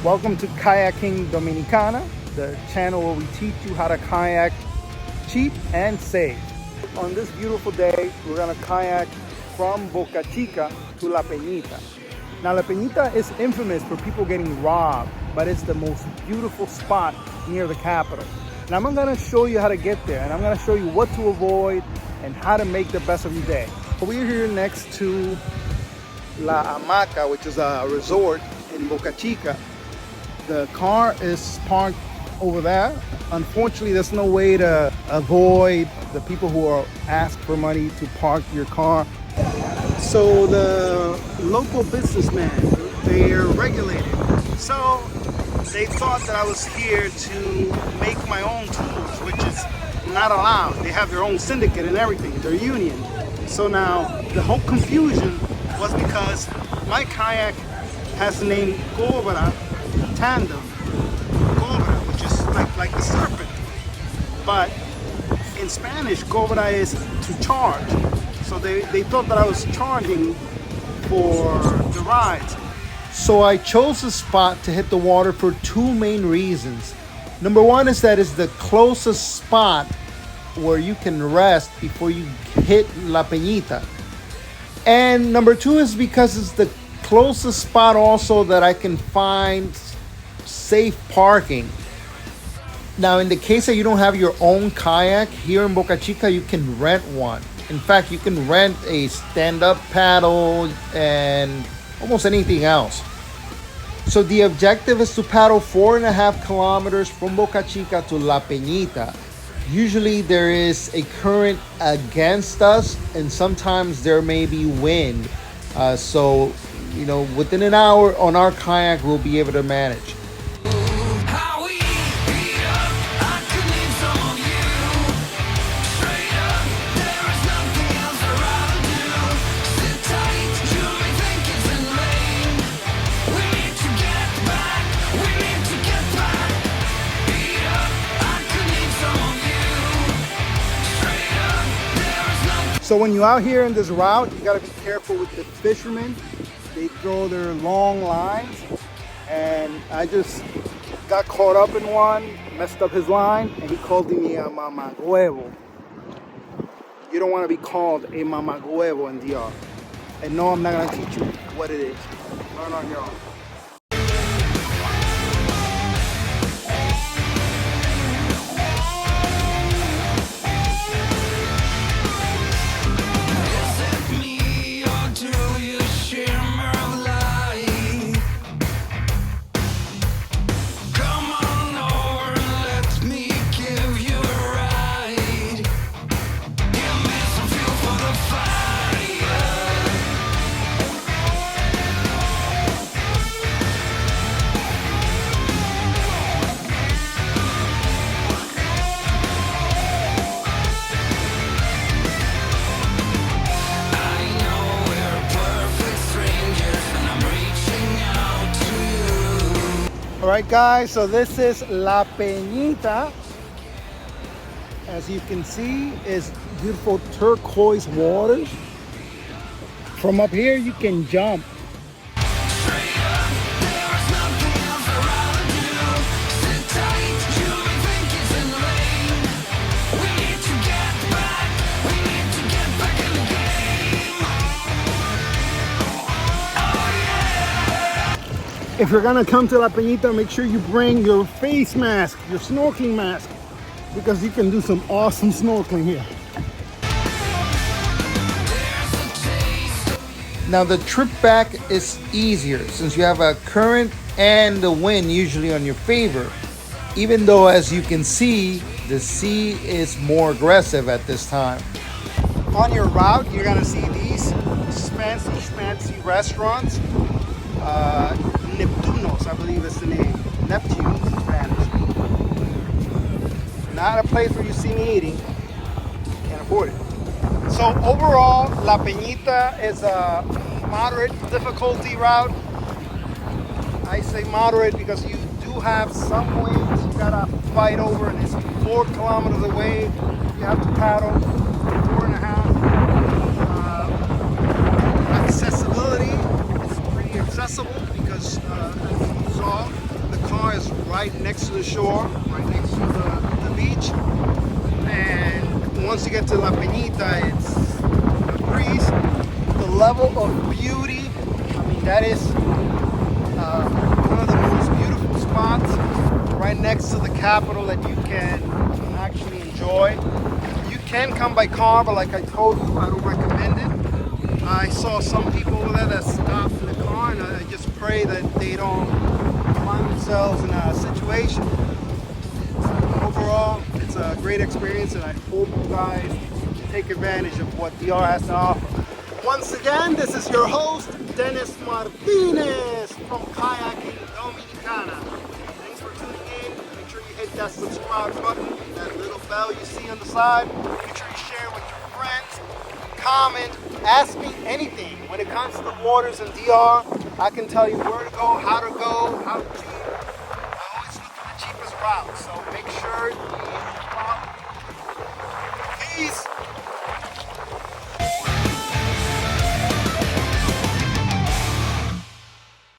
Welcome to Kayaking Dominicana, the channel where we teach you how to kayak cheap and safe. On this beautiful day, we're gonna kayak from Boca Chica to La Peñita. Now, La Peñita is infamous for people getting robbed, but it's the most beautiful spot near the capital. And I'm gonna show you how to get there, and I'm gonna show you what to avoid and how to make the best of your day. We're here next to La Hamaca, which is a resort in Boca Chica. The car is parked over there. Unfortunately, there's no way to avoid the people who are asked for money to park your car. So the local businessmen, they're regulated. So they thought that I was here to make my own tools, which is not allowed. They have their own syndicate and everything, their union. So now the whole confusion was because my kayak has the name Cobra Tandem, Cobra, which is like the serpent. But in Spanish, Cobra is to charge. So they thought that I was charging for the rides. So I chose the spot to hit the water for two main reasons. Number one is that it's the closest spot where you can rest before you hit La Peñita. And number two is because it's the closest spot also that I can find safe parking. Now, in the case that you don't have your own kayak, here in Boca Chica, you can rent one. In fact, you can rent a stand-up paddle and almost anything else. So the objective is to paddle 4.5 kilometers from Boca Chica to La Peñita. Usually there is a current against us, and sometimes there may be wind. So, within an hour on our kayak, we'll be able to manage. So when you're out here in this route, you gotta be careful with the fishermen. They throw their long lines, and I just got caught up in one, messed up his line, and he called me a mamagüevo. You don't want to be called a mamagüevo in DR. And no, I'm not gonna teach you what it is. Learn on your own. All right, guys, so this is La Peñita. As you can see, it's beautiful turquoise waters. From up here, you can jump. If you're gonna come to La Peñita, make sure you bring your face mask, your snorkeling mask, because you can do some awesome snorkeling here. Now the trip back is easier since you have a current and the wind usually on your favor, even though, as you can see, the sea is more aggressive at this time. On your route, you're gonna see these fancy restaurants. Neptunos, I believe is the name. Neptune in Spanish. Not a place where you see me eating. Can't afford it. So overall, La Peñita is a moderate difficulty route. I say moderate because you do have some winds you gotta fight over, and it's 4 kilometers away. You have to paddle 4.5. Accessibility is pretty accessible because as you saw, car is right next to the shore, right next to the beach. And once you get to La Peñita, it's a breeze. The level of beauty, I mean, that is one of the most beautiful spots right next to the capital that you can actually enjoy. You can come by car, but like I told you, I don't recommend it. I saw some people over there that stopped in the car, and I just pray that they don't find themselves in a situation. Overall, it's a great experience, and I hope you guys take advantage of what DR has to offer. Once again, this is your host, Dennis Martinez from Kayaking Dominicana. Thanks for tuning in. Make sure you hit that subscribe button, that little bell you see on the side. Make sure you share with your friends, comment, ask me anything. When it comes to the waters in DR, I can tell you where to go, how cheap. I always look for the cheapest route, so make sure you follow. Peace.